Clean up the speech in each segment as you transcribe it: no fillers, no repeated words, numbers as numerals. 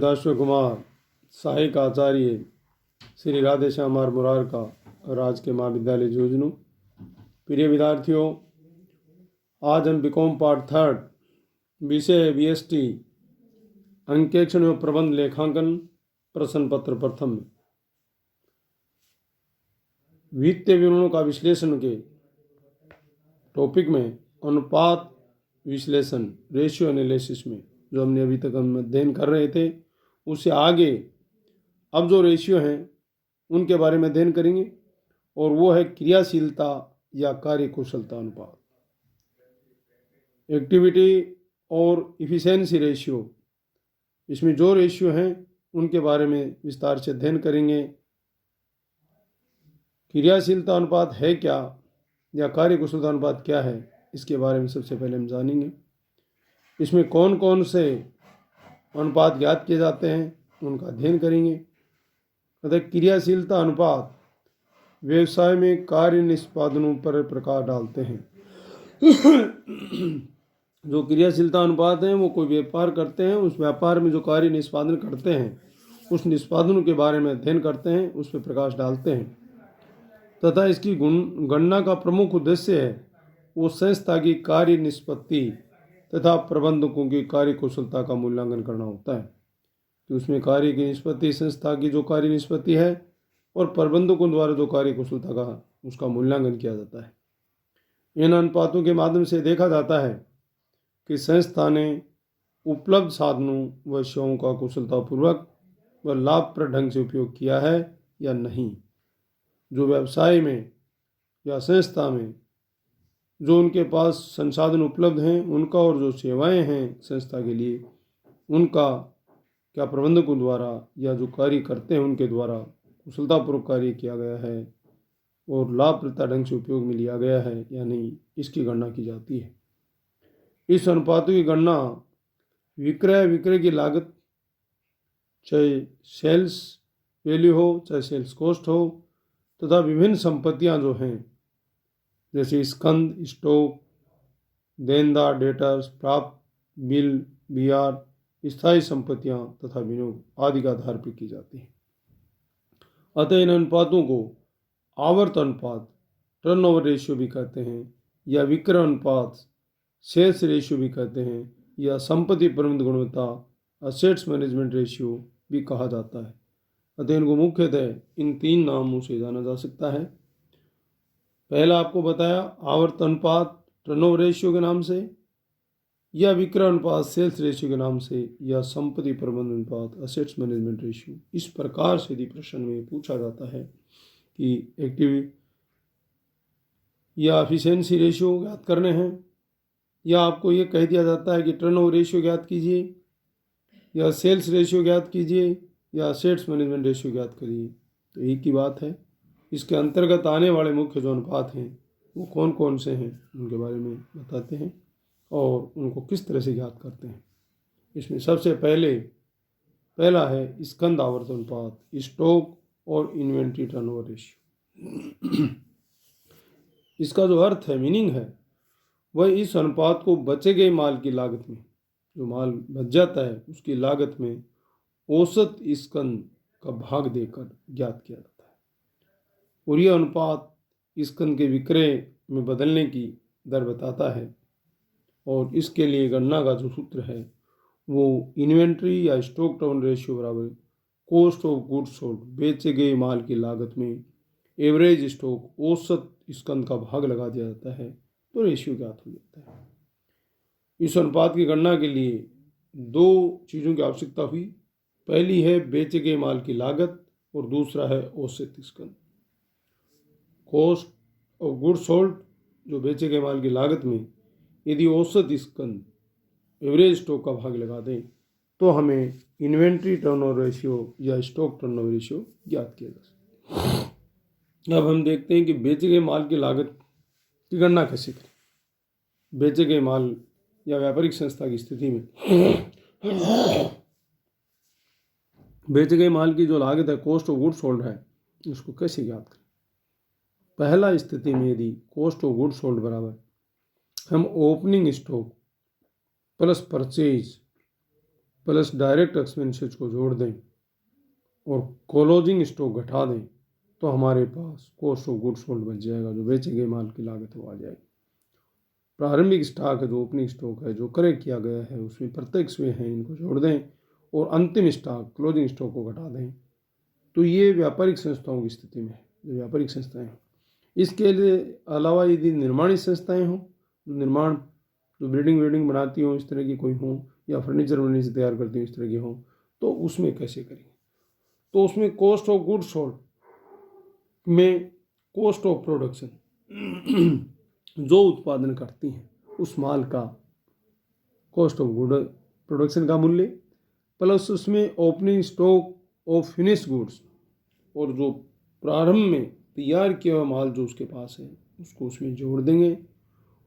सदाशिव कुमार सहायक आचार्य श्री राधे श्याम आर मुरार का राजकीय महाविद्यालय झुंझुनू। प्रिय विद्यार्थियों, आज हम बीकॉम पार्ट 3 विषय BST अंकेक्षण एवं प्रबंध लेखांकन प्रश्न पत्र प्रथम में वित्तीय विवरणों का विश्लेषण के टॉपिक में अनुपात विश्लेषण रेशियो एनालिसिस में जो हमने अभी तक हम अध्ययन कर रहे थे, उससे आगे अब जो रेशियो हैं उनके बारे में अध्ययन करेंगे और वो है क्रियाशीलता या कार्यकुशलता अनुपात, एक्टिविटी और इफिशिएंसी रेशियो। इसमें जो रेशियो हैं उनके बारे में विस्तार से अध्ययन करेंगे। क्रियाशीलता अनुपात है क्या या कार्यकुशलता अनुपात क्या है, इसके बारे में सबसे पहले हम जानेंगे। इसमें कौन कौन से अनुपात ज्ञात किए जाते हैं उनका अध्ययन करेंगे। अतः क्रियाशीलता अनुपात व्यवसाय में कार्य निष्पादनों पर प्रकाश डालते हैं। जो क्रियाशीलता अनुपात हैं वो कोई व्यापार करते हैं, उस व्यापार में जो कार्य निष्पादन करते हैं उस निष्पादनों के बारे में अध्ययन करते हैं, उस पर प्रकाश डालते हैं तथा इसकी गणना का प्रमुख उद्देश्य है वो संस्था की कार्य निष्पत्ति तथा प्रबंधकों की कार्यकुशलता का मूल्यांकन करना होता है कि उसमें कार्य की निष्पत्ति, संस्था की जो कार्य निष्पत्ति है और प्रबंधकों द्वारा जो कार्यकुशलता का उसका मूल्यांकन किया जाता है। इन अनुपातों के माध्यम से देखा जाता है कि संस्था ने उपलब्ध साधनों व सेवाओं का कुशलतापूर्वक व लाभप्रद ढंग से उपयोग किया है या नहीं। जो व्यवसाय में या संस्था में जो उनके पास संसाधन उपलब्ध हैं उनका और जो सेवाएं हैं संस्था के लिए उनका क्या प्रबंधकों द्वारा या जो कार्य करते हैं उनके द्वारा कुशलतापूर्वक कार्य किया गया है और लाभप्रद ढंग से उपयोग में लिया गया है या नहीं, इसकी गणना की जाती है। इस अनुपातों की गणना विक्रय की लागत, चाहे सेल्स वैल्यू हो चाहे सेल्स कॉस्ट हो, तथा विभिन्न संपत्तियां जो हैं जैसे स्कंद, स्टॉक, देनदार, डेटर्स, प्राप्त, बिल, BR, स्थायी संपत्तियां तथा विनियोग आदि का आधार पर की जाती है। अतः इन अनुपातों को आवर्त अनुपात, टर्नओवर रेशियो भी कहते हैं या विक्रय अनुपात, सेल्स रेशियो भी कहते हैं या संपत्ति प्रबंध गुणवत्ता, असेट्स मैनेजमेंट रेशियो भी कहा जाता है। अतः इनको मुख्यतः इन 3 नामों से जाना जा सकता है। पहला आपको बताया आवर्त अनुपात टर्नओवर रेशियो के नाम से, या विक्रय अनुपात सेल्स रेशियो के नाम से, या संपत्ति प्रबंध अनुपात असेट्स मैनेजमेंट रेशियो। इस प्रकार से यदि प्रश्न में पूछा जाता है कि एक्टिव या एफिशिएंसी रेशियो ज्ञात करने हैं, या आपको ये कह दिया जाता है कि टर्नओवर रेशियो ज्ञात कीजिए या सेल्स रेशियो ज्ञात कीजिए या असेट्स मैनेजमेंट रेशियो ज्ञात करिए, तो एक ही बात है। इसके अंतर्गत आने वाले मुख्य जो अनुपात हैं वो कौन कौन से हैं उनके बारे में बताते हैं और उनको किस तरह से ज्ञात करते हैं। इसमें सबसे पहला है स्कंद आवर्त अनुपात, स्टॉक और इन्वेंट्री टर्नओवर रेशियो। इसका जो अर्थ है, मीनिंग है, वह इस अनुपात को बचे गए माल की लागत में, जो माल बच जाता है उसकी लागत में औसत स्कंद का भाग देकर ज्ञात किया जाता है। और यह अनुपात स्कंद के विक्रय में बदलने की दर बताता है और इसके लिए गणना का जो सूत्र है वो इन्वेंट्री या स्टॉक टर्न रेशियो बराबर कॉस्ट ऑफ गुड्स सोल्ड, बेचे गए माल की लागत में एवरेज स्टॉक औसत स्कंद का भाग लगा दिया जाता है तो रेशियो ज्ञात हो जाता है। इस अनुपात की गणना के लिए 2 चीज़ों की आवश्यकता हुई। पहली है बेचे गए माल की लागत और दूसरा है औसत स्कंद। कॉस्ट ऑफ गुड्स सोल्ड, जो बेचे गए माल की लागत में यदि औसत स्कंद एवरेज स्टॉक का भाग लगा दें तो हमें इन्वेंट्री टर्नओवर रेशियो या स्टॉक टर्नओवर रेशियो ज्ञात किया जा सकता है। अब हम देखते हैं कि बेचे गए माल की लागत की गणना कैसे करें। बेचे गए माल या व्यापारिक संस्था की स्थिति में बेचे गए माल की जो लागत है, कॉस्ट ऑफ गुड्स सोल्ड है, उसको कैसे ज्ञात करें। पहला स्थिति में यदि कॉस्ट ऑफ गुड्स सोल्ड बराबर हम opening stock plus purchase plus direct expenses को जोड़ दें और क्लोजिंग स्टॉक घटा दें तो हमारे पास कॉस्ट ऑफ गुड्स सोल्ड बच जाएगा, जो बेचे गए माल की लागत वो आ जाएगी। प्रारंभिक स्टॉक है, जो ओपनिंग स्टॉक है, जो क्रय किया गया है, उसमें प्रत्यक्ष व्यय हैं, इनको जोड़ दें और अंतिम स्टॉक क्लोजिंग स्टॉक को घटा दें। तो ये व्यापारिक संस्थाओं की स्थिति में है, जो व्यापारिक संस्थाएं हैं। इसके लिए अलावा यदि निर्माणी संस्थाएं हों, जो निर्माण, जो बिल्डिंग वेल्डिंग बनाती हों, इस तरह की कोई हों, या फर्नीचर वर्नीचर तैयार करती हों, इस तरह की हों, तो उसमें कैसे करेंगे? तो उसमें कॉस्ट ऑफ गुड्स सोल्ड में कॉस्ट ऑफ प्रोडक्शन जो उत्पादन करती हैं उस माल का कॉस्ट ऑफ गुड प्रोडक्शन का मूल्य, प्लस उसमें opening stock of finish goods, और जो प्रारंभ में तैयार किया हुआ माल जो उसके पास है उसको उसमें जोड़ देंगे,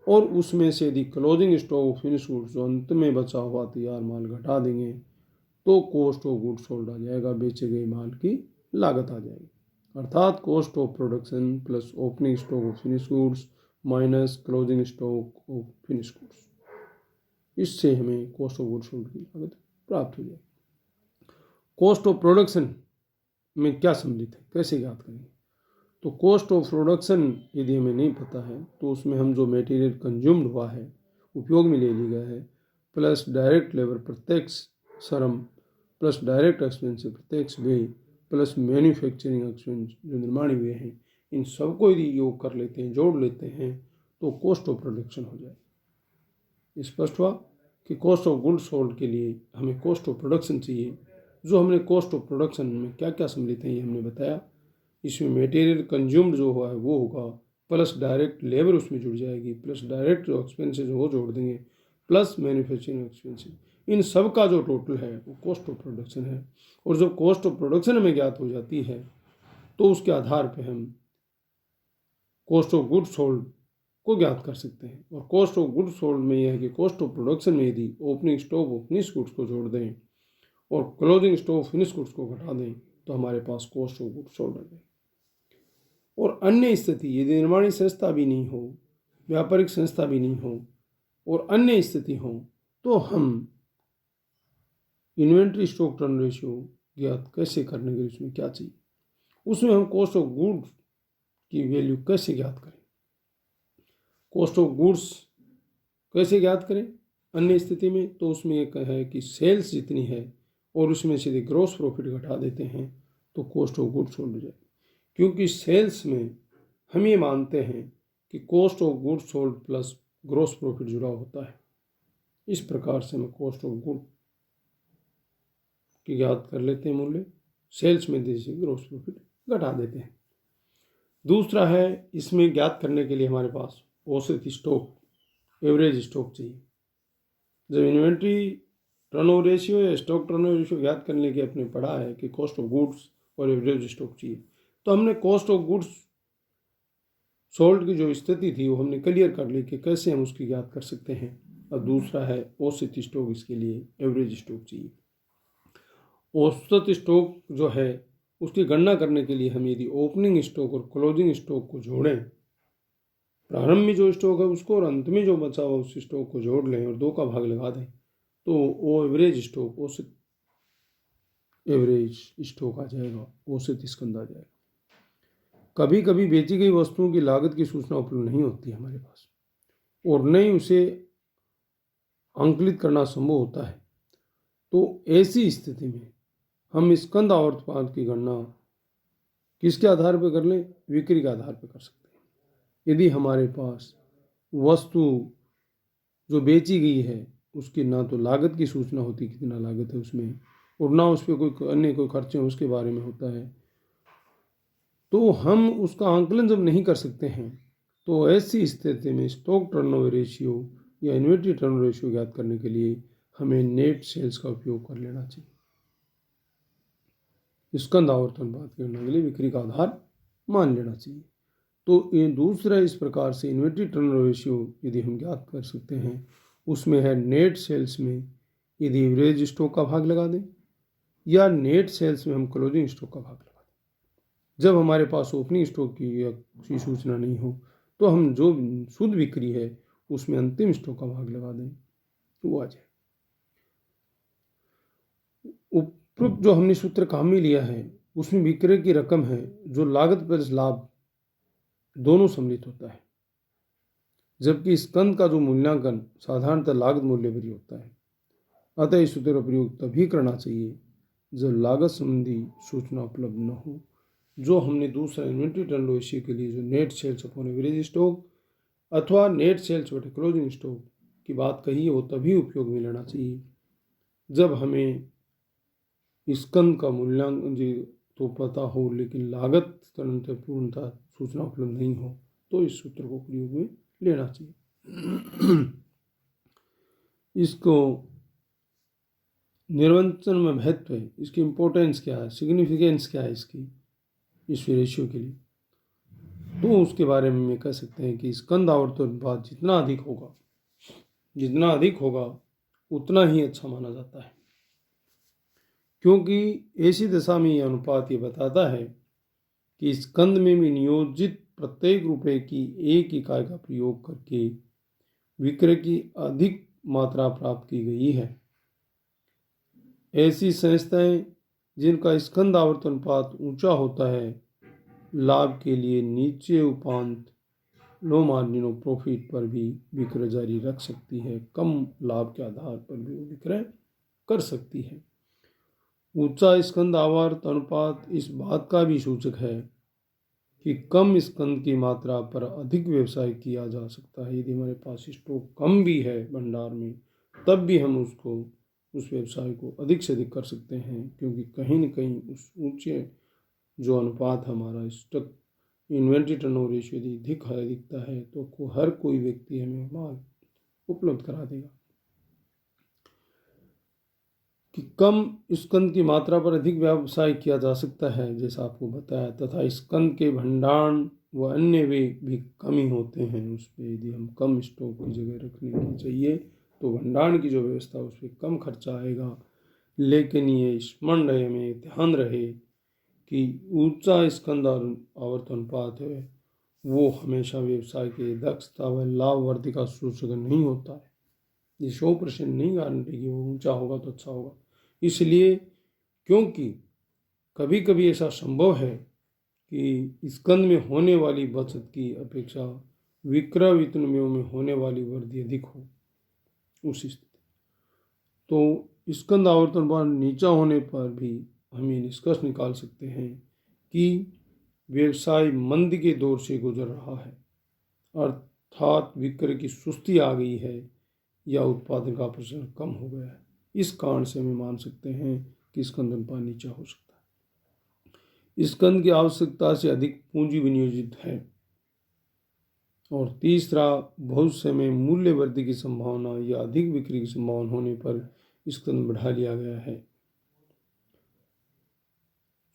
और उसमें से यदि closing stock of finish goods, जो अंत में बचा हुआ तैयार माल, घटा देंगे तो कॉस्ट ऑफ गुड्स सोल्ड आ जाएगा, बेचे गए माल की लागत आ जाएगी। अर्थात cost of production plus opening stock of finish goods minus closing stock of finish goods, इससे हमें कॉस्ट ऑफ गुड्स सोल्ड की लागत प्राप्त हो जाएगी। कॉस्ट ऑफ प्रोडक्शन में क्या सम्मिलित है, कैसे ज्ञात करेंगे? तो कॉस्ट ऑफ प्रोडक्शन यदि हमें नहीं पता है तो उसमें हम जो मटेरियल कंज्यूम्ड हुआ है, उपयोग में ले लिया गया है, प्लस डायरेक्ट लेबर प्रत्यक्ष श्रम, प्लस डायरेक्ट एक्सपेंस प्रत्यक्ष व्यय, प्लस मैन्युफैक्चरिंग एक्सपेंस जो निर्माण व्यय हैं, इन सबको यदि योग कर लेते हैं, जोड़ लेते हैं, तो कॉस्ट ऑफ प्रोडक्शन हो जाए। स्पष्ट हुआ कि कॉस्ट ऑफ गुड्स सोल्ड के लिए हमें कॉस्ट ऑफ प्रोडक्शन चाहिए। जो हमने कॉस्ट ऑफ प्रोडक्शन में क्या क्या सम्मिलित है ये हमने बताया। इसमें मटेरियल कंज्यूम्ड जो हुआ है वो होगा, प्लस डायरेक्ट लेबर उसमें जुड़ जाएगी, प्लस डायरेक्ट जो एक्सपेंसेज वो जोड़ देंगे, प्लस मैन्युफैक्चरिंग एक्सपेंसेज, इन सब का जो टोटल है वो कॉस्ट ऑफ प्रोडक्शन है। और जब कॉस्ट ऑफ प्रोडक्शन हमें ज्ञात हो जाती है तो उसके आधार पर हम कॉस्ट ऑफ गुड्स सोल्ड को ज्ञात कर सकते हैं। और कॉस्ट ऑफ गुड्स सोल्ड में यह है कि कॉस्ट ऑफ प्रोडक्शन में यदि opening stock of finish goods को जोड़ दें और closing stock of finish goods को घटा दें तो हमारे पास कॉस्ट ऑफ गुड्स सोल्ड आ जाए। और अन्य स्थिति यदि निर्माणी संस्था भी नहीं हो, व्यापारिक संस्था भी नहीं हो, और अन्य स्थिति हो, तो हम इन्वेंट्री स्टॉक टर्न रेशियो ज्ञात कैसे करने के लिए उसमें क्या चाहिए, उसमें हम कॉस्ट ऑफ गुड्स की वैल्यू कैसे ज्ञात करें, कॉस्ट ऑफ गुड्स कैसे ज्ञात करें अन्य स्थिति में। तो उसमें एक है कि सेल्स जितनी है और उसमें से यदि ग्रॉस प्रॉफिट घटा देते हैं तो कॉस्ट ऑफ गुड्स सोल्ड हो जाए। क्योंकि सेल्स में हम ये मानते हैं कि cost of goods sold plus gross profit जुड़ा होता है। इस प्रकार से हम कॉस्ट ऑफ गुड की ज्ञात कर लेते हैं मूल्य, सेल्स में जैसे ग्रॉस प्रॉफिट घटा देते हैं। दूसरा है, इसमें ज्ञात करने के लिए हमारे पास औसत स्टॉक, एवरेज स्टॉक चाहिए। जब इन्वेंट्री टर्नओवर रेशियो या स्टॉक टर्नओवर रेशियो ज्ञात करने के अपने पढ़ा है कि कॉस्ट ऑफ गुड्स और एवरेज स्टॉक चाहिए, तो हमने कॉस्ट ऑफ गुड्स सोल्ड की जो स्थिति थी वो हमने क्लियर कर ली कि कैसे हम उसकी ज्ञात कर सकते हैं। और दूसरा है औसत स्टॉक, इसके लिए एवरेज स्टॉक चाहिए। औसत स्टॉक जो है उसकी गणना करने के लिए हम यदि ओपनिंग स्टॉक और क्लोजिंग स्टॉक को जोड़ें, प्रारंभ में जो स्टॉक है उसको और अंत में जो बचा हुआ उस स्टॉक को जोड़ लें और 2 का भाग लगा दें, तो वो एवरेज स्टॉक, औसत एवरेज स्टॉक आ जाएगा, औसत स्कंद आ जाएगा। कभी कभी बेची गई वस्तुओं की लागत की सूचना उपलब्ध नहीं होती है हमारे पास, और न ही उसे अंकलित करना संभव होता है। तो ऐसी स्थिति में हम स्कंद आवर्तपाद की गणना किसके आधार पर कर लें? बिक्री के आधार पर कर सकते हैं। यदि हमारे पास वस्तु जो बेची गई है उसकी ना तो लागत की सूचना होती कितना लागत है उसमें, और ना उस पर कोई अन्य कोई खर्चे उसके बारे में होता है, तो हम उसका आंकलन जब नहीं कर सकते हैं तो ऐसी स्थिति में स्टॉक टर्नओवर रेशियो या इन्वेंट्री टर्नओवर रेशियो ज्ञात करने के लिए हमें नेट सेल्स का उपयोग कर लेना चाहिए। स्कंद आवर्तन बात करने के लिए बिक्री का आधार मान लेना चाहिए। तो ये दूसरा, इस प्रकार से इन्वेंट्री टर्नओवर रेशियो यदि हम ज्ञात कर सकते हैं उसमें है नेट सेल्स में यदि एवरेज स्टॉक का भाग लगा दें या नेट सेल्स में हम क्लोजिंग स्टॉक का भाग लगा दें। जब हमारे पास ओपनिंग स्टॉक की सूचना नहीं हो तो हम जो शुद्ध बिक्री है उसमें अंतिम स्टॉक का भाग लगा दें, वो आ जाए। उपरोक्त जो हमने सूत्र काम में लिया है उसमें विक्रय की रकम है जो लागत प्लस लाभ दोनों सम्मिलित होता है, जबकि स्कंद का जो मूल्यांकन साधारणतः लागत मूल्य पर ही होता है। अतः इस सूत्र का प्रयोग तभी करना चाहिए जब लागत संबंधी सूचना उपलब्ध न हो। जो हमने दूसरा इन्वेंट्री टर्नओवर रेशियो के लिए जो net sales upon average stock अथवा नेट सेल्स बटे क्लोजिंग स्टॉक की बात कही है, वो तभी उपयोग में लेना चाहिए जब हमें स्कंद का मूल्यांकन तो पता हो लेकिन लागत पूर्णतः सूचना उपलब्ध नहीं हो, तो इस सूत्र को प्रयोग में लेना चाहिए। इसको निर्वचन में महत्व है, इसकी इम्पोर्टेंस क्या है, सिग्निफिकेंस क्या है इसकी इस रेशियो के लिए, तो उसके बारे में कह सकते हैं कि स्कंद आवर्त अनुपात जितना अधिक होगा उतना ही अच्छा माना जाता है, क्योंकि ऐसी दशा में यह अनुपात ये बताता है कि स्कंद में विनियोजित प्रत्येक रुपए की एक इकाई का प्रयोग करके विक्रय की अधिक मात्रा प्राप्त की गई है। ऐसी संस्थाएं जिनका स्कंद आवर्त अनुपात ऊंचा होता है लाभ के लिए नीचे उपांत लो मार्जिन ऑफ प्रॉफिट पर भी विक्रय जारी रख सकती है, कम लाभ के आधार पर भी विक्रय कर सकती है। ऊंचा स्कंद आवर्त अनुपात इस बात का भी सूचक है कि कम स्कंद की मात्रा पर अधिक व्यवसाय किया जा सकता है। यदि हमारे पास स्टॉक कम भी है भंडार में, तब भी हम उस व्यवसाय को अधिक से अधिक कर सकते हैं, क्योंकि कहीं न कहीं उस ऊंचे जो अनुपात हमारा स्टॉक इन्वेंट्री टर्नओवर रेशियो यदि दिखता है तो हर कोई व्यक्ति हमें माल उपलब्ध करा देगा। कि कम स्कंद की मात्रा पर अधिक व्यवसाय किया जा सकता है जैसा आपको बताया, तथा स्कंद के भंडारण व अन्य वे भी कम ही होते हैं। उस पर यदि हम कम स्टॉक की जगह रखने की चाहिए तो भंडारण की जो व्यवस्था उस पर कम खर्चा आएगा। लेकिन ये स्मरण रहे, हमें ध्यान रहे कि ऊंचा स्कंद आवर्त अनुपात है वो हमेशा व्यवसाय के दक्षता व लाभवर्ती का सूचक नहीं होता है। ये 100% नहीं गारंटी कि वो ऊंचा होगा तो अच्छा होगा। इसलिए क्योंकि कभी कभी ऐसा संभव है कि स्कंद में होने वाली बचत की अपेक्षा विक्रय वितरणों में होने वाली वृद्धि अधिक हो, उस स्थिति तो स्कंद आवर्त अनुपात नीचा होने पर भी हम ये निष्कर्ष निकाल सकते हैं कि व्यवसाय मंदी के दौर से गुजर रहा है, अर्थात विक्रय की सुस्ती आ गई है या उत्पादन का प्रचलन कम हो गया है। इस कारण से हमें मान सकते हैं कि स्कंद अनुपात नीचा हो सकता है। स्कंद की आवश्यकता से अधिक पूंजी विनियोजित है। और तीसरा, भविष्य में मूल्य वृद्धि की संभावना या अधिक बिक्री की संभावना होने पर स्कंद बढ़ा लिया गया है।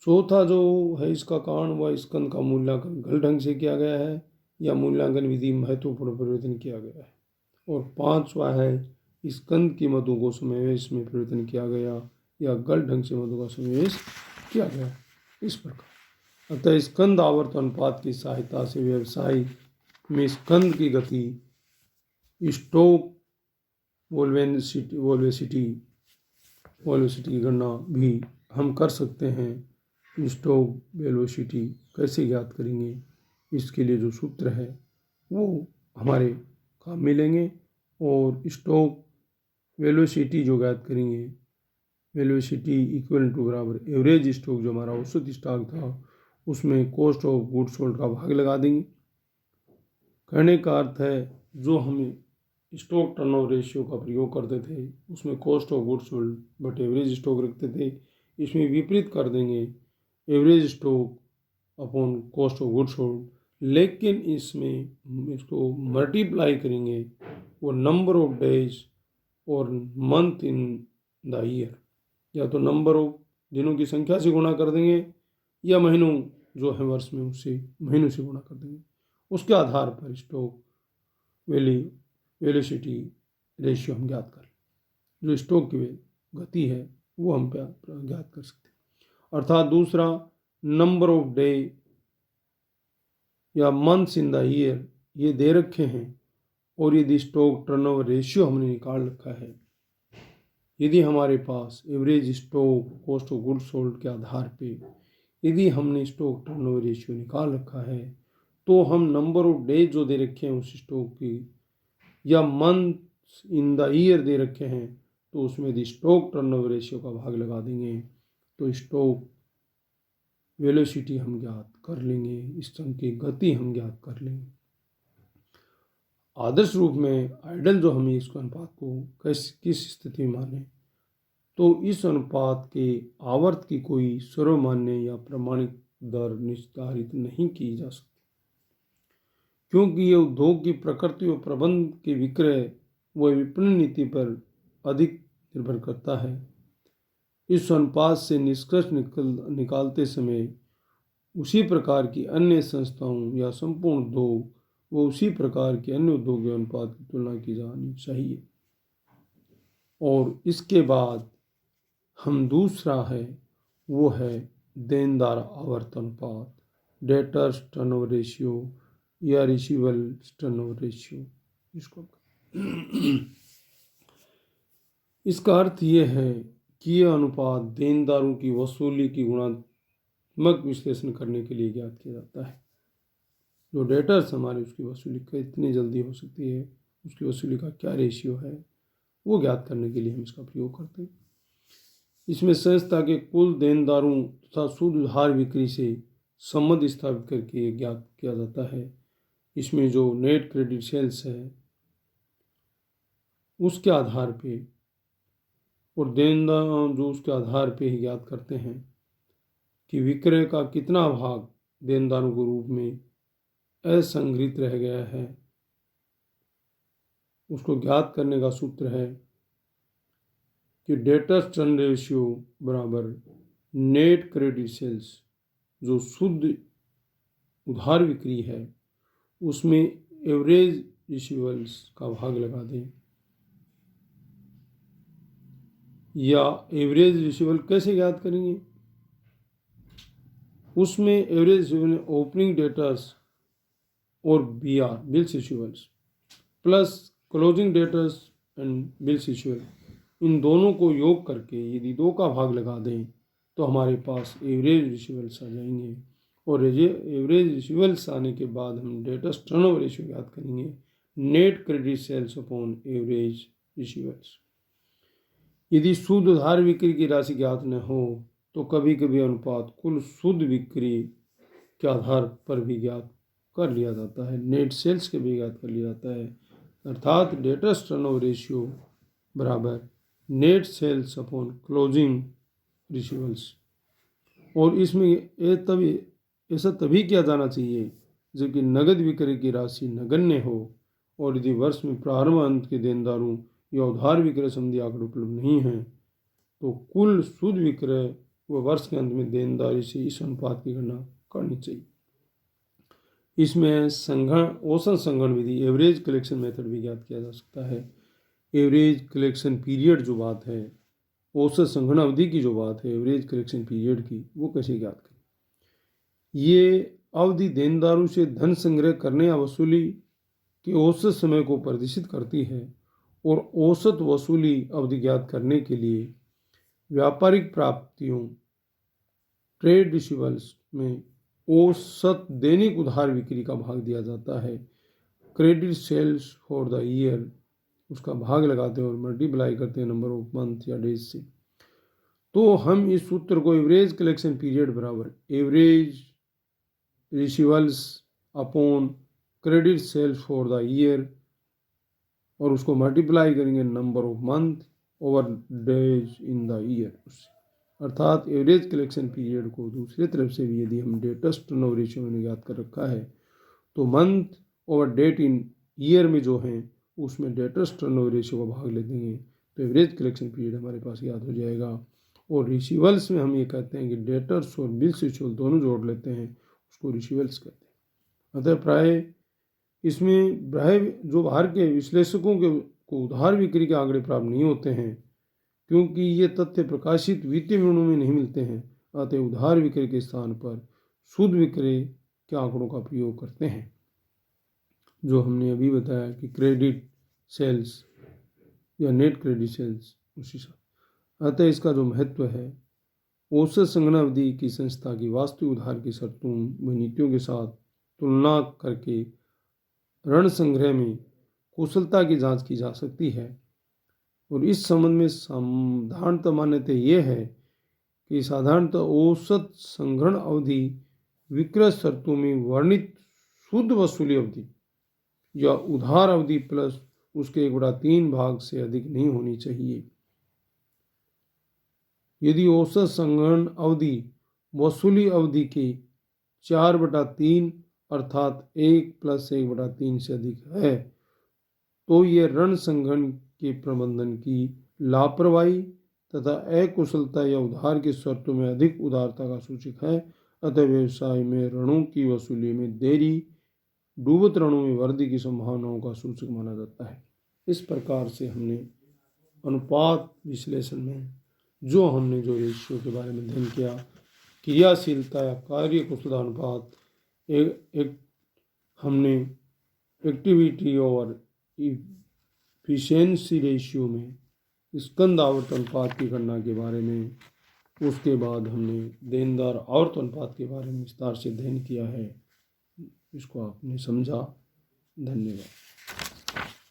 चौथा जो है इसका कारण वह स्कंद का मूल्यांकन गलत ढंग से किया गया है या मूल्यांकन विधि महत्वपूर्ण परिवर्तन किया गया है। और पांचवा है स्कंद कीमतों को समावेश में परिवर्तन किया गया या गलत ढंग से मदों का समावेश किया गया। इस प्रकार अतः स्कंद आवर्त अनुपात की सहायता से व्यवसाय में स्कंद की गति, स्टॉक वोल्वेसिटी की गणना भी हम कर सकते हैं। स्टॉक वेलोसिटी कैसे ज्ञात करेंगे, इसके लिए जो सूत्र है वो हमारे काम मिलेंगे। और स्टॉक वेलोसिटी जो ज्ञात करेंगे, वेलोसिटी इक्वल टू बराबर एवरेज स्टॉक जो हमारा औसत स्टॉक था उसमें कॉस्ट ऑफ गुड्स सोल्ड का भाग लगा देंगे। कहने का अर्थ है जो हमें स्टॉक टर्नओवर रेशियो का प्रयोग करते थे उसमें cost of goods sold but average stock रखते थे, इसमें विपरीत कर देंगे average stock upon cost of goods sold. लेकिन इसमें इसको मल्टीप्लाई करेंगे वो नंबर ऑफ डेज और मंथ इन द ईयर, या तो नंबर ऑफ दिनों की संख्या से गुणा कर देंगे या महीनों जो है वर्ष में उससे महीनों से गुणा कर देंगे। उसके आधार पर स्टॉक वेलोसिटी रेशियो हम ज्ञात कर, जो स्टॉक की गति है वो हम ज्ञात कर सकते हैं। अर्थात दूसरा, नंबर ऑफ डे या मंथ्स इन द ईयर ये दे रखे हैं और यदि स्टॉक टर्नओवर रेशियो हमने निकाल रखा है यदि हमारे पास average stock cost of goods sold के आधार पे यदि हमने स्टॉक टर्नओवर रेशियो निकाल रखा है, तो हम नंबर ऑफ डेज जो दे रखे हैं उस स्टॉक की या मंथ इन द ईयर दे रखे हैं, तो उसमें यदि स्टॉक टर्नओवर रेशियो का भाग लगा देंगे तो स्टॉक वेलोसिटी हम ज्ञात कर लेंगे, इस संघ की गति हम ज्ञात कर लेंगे। आदर्श रूप में आइडल जो हम इसको अनुपात को किस स्थिति में माने, तो इस अनुपात के आवर्त की कोई सर्वमान्य या प्रमाणित दर निर्धारित नहीं की जा सकती, क्योंकि यह उद्योग की प्रकृति व प्रबंध के विक्रय व विपणन नीति पर अधिक निर्भर करता है। इस अनुपात से निष्कर्ष निकालते समय उसी प्रकार की अन्य संस्थाओं या संपूर्ण उद्योग व उसी प्रकार के अन्य उद्योगों अनुपात की तुलना की जानी चाहिए। और इसके बाद हम दूसरा है वो है देनदार आवर्त अनुपात, डेटर्स टर्नओवर रेशियो या रिसीवेबल्स टर्नओवर रेशियो इसको। इसका अर्थ ये है कि यह अनुपात देनदारों की वसूली की गुणात्मक विश्लेषण करने के लिए ज्ञात किया जाता है। जो डेटर्स हमारे उसकी वसूली कितनी जल्दी हो सकती है, उसकी वसूली का क्या रेशियो है, वो ज्ञात करने के लिए हम इसका प्रयोग करते हैं। इसमें संस्था के कुल देनदारों तथा शुद्ध उधार बिक्री से संबंध स्थापित करके ज्ञात किया जाता है। इसमें जो नेट क्रेडिट सेल्स है उसके आधार पे और देनदार जो उसके आधार पे ही ज्ञात करते हैं कि विक्रय का कितना भाग देनदारों के रूप में असंग्रहित रह गया है। उसको ज्ञात करने का सूत्र है कि डेटर्स टर्न रेशियो बराबर नेट क्रेडिट सेल्स, जो शुद्ध उधार बिक्री है उसमें एवरेज रिसीवेबल्स का भाग लगा दें। या एवरेज रिसीवेबल कैसे ज्ञात करेंगे, उसमें एवरेज रिसीवेबल ओपनिंग डेटर्स और BR bills receivables plus closing debtors and bills receivable, इन दोनों को योग करके यदि 2 का भाग लगा दें तो हमारे पास एवरेज रिसीवेबल्स आ जाएंगे। और एवरेज रिसीवेबल्स आने के बाद हम डेटर्स टर्नओवर रेशियो ज्ञात करेंगे, net credit sales upon average receivables. यदि शुद्ध उधार बिक्री की राशि ज्ञात न हो तो कभी कभी अनुपात कुल शुद्ध बिक्री के आधार पर भी ज्ञात कर लिया जाता है, नेट सेल्स के भी ज्ञात कर लिया जाता है। अर्थात डेटर्स टर्नओवर रेशियो बराबर net sales upon closing receivables. और इसमें ऐसा तभी किया जाना चाहिए जबकि नगद बिक्री की राशि नगण्य हो और यदि वर्ष में प्रारंभ अंत के देनदारों या उधार विक्रय संबंधी आंकड़े उपलब्ध नहीं हैं तो कुल शुद्ध विक्रय व वर्ष के अंत में देनदारी से इस अनुपात की गणना करनी चाहिए। इसमें औसत संगण विधि एवरेज कलेक्शन मेथड भी ज्ञात किया जा सकता है। एवरेज कलेक्शन पीरियड जो बात है, औसत संगण अवधि की जो बात है एवरेज कलेक्शन पीरियड की, वो कैसे ज्ञात करें। ये अवधि देनदारों से धन संग्रह करने या वसूली के औसत समय को प्रदर्शित करती है और औसत वसूली अवधि ज्ञात करने के लिए व्यापारिक प्राप्तियों ट्रेड रिसीवेबल्स में औसत दैनिक उधार बिक्री का भाग दिया जाता है। Credit sales for the year उसका भाग लगाते हैं और मल्टीप्लाई करते हैं नंबर ऑफ मंथ या डेज से। तो हम इस सूत्र को एवरेज कलेक्शन पीरियड बराबर average receivables upon credit sales for the year और उसको मल्टीप्लाई करेंगे number of month over days in the year. अर्थात एवरेज कलेक्शन पीरियड को दूसरी तरफ से भी यदि हम डेटर्स टर्नओवर रेशियो में ज्ञात कर रखा है तो मंथ ओवर डेट इन ईयर में जो है उसमें डेटर्स टर्नओवर रेशियो का भाग ले देंगे तो एवरेज कलेक्शन पीरियड हमारे पास याद हो जाएगा। और रिसीवेबल्स में हम ये कहते हैं कि डेटर्स और बिल्स रिसीवेबल दोनों जोड़ लेते हैं, उसको रिसीवेबल्स कहते हैं। अतः प्राय इसमें जो बाहर के विश्लेषकों के को उधार बिक्री के आंकड़े प्राप्त नहीं होते हैं क्योंकि ये तथ्य प्रकाशित वित्तीय विवरणों में नहीं मिलते हैं। अतः उधार बिक्री के स्थान पर शुद्ध बिक्री के आंकड़ों का प्रयोग करते हैं, जो हमने अभी बताया कि क्रेडिट सेल्स या नेट क्रेडिट सेल्स उसी साथ। अतः इसका जो महत्व है, औसत संग्रहण अवधि की संस्था की वास्तविक उधार की शर्तों व नीतियों के साथ तुलना करके ऋण संग्रह में कुशलता की जांच की जा सकती है। और इस संबंध में साधारणतः मान्यता यह है कि साधारणतः औसत संग्रहण अवधि विक्रय शर्तों में वर्णित शुद्ध वसूली अवधि या उधार अवधि प्लस उसके 1/3 भाग से अधिक नहीं होनी चाहिए। यदि औसत संग्रहण अवधि वसूली अवधि के 4/3 अर्थात 1 + 1/3 से अधिक है तो यह ऋण संग्रहण के प्रबंधन की लापरवाही तथा अकुशलता या उधार की शर्तों में अधिक उदारता का सूचक है। अतः व्यवसाय में ऋणों की वसूली में देरी डूबत ऋणों में वृद्धि की संभावनाओं का सूचक माना जाता है। इस प्रकार से हमने अनुपात विश्लेषण में जो रेशियो के बारे में अध्ययन किया, क्रियाशीलता या कार्य कुशलता अनुपात, एक हमने एक्टिविटी और इफिशिएंसी रेशियो में स्कंद आवर्त अनुपात की गणना के बारे में, उसके बाद हमने देनदार आवर्त अनुपात के बारे में विस्तार से अध्ययन किया है। इसको आपने समझा। धन्यवाद।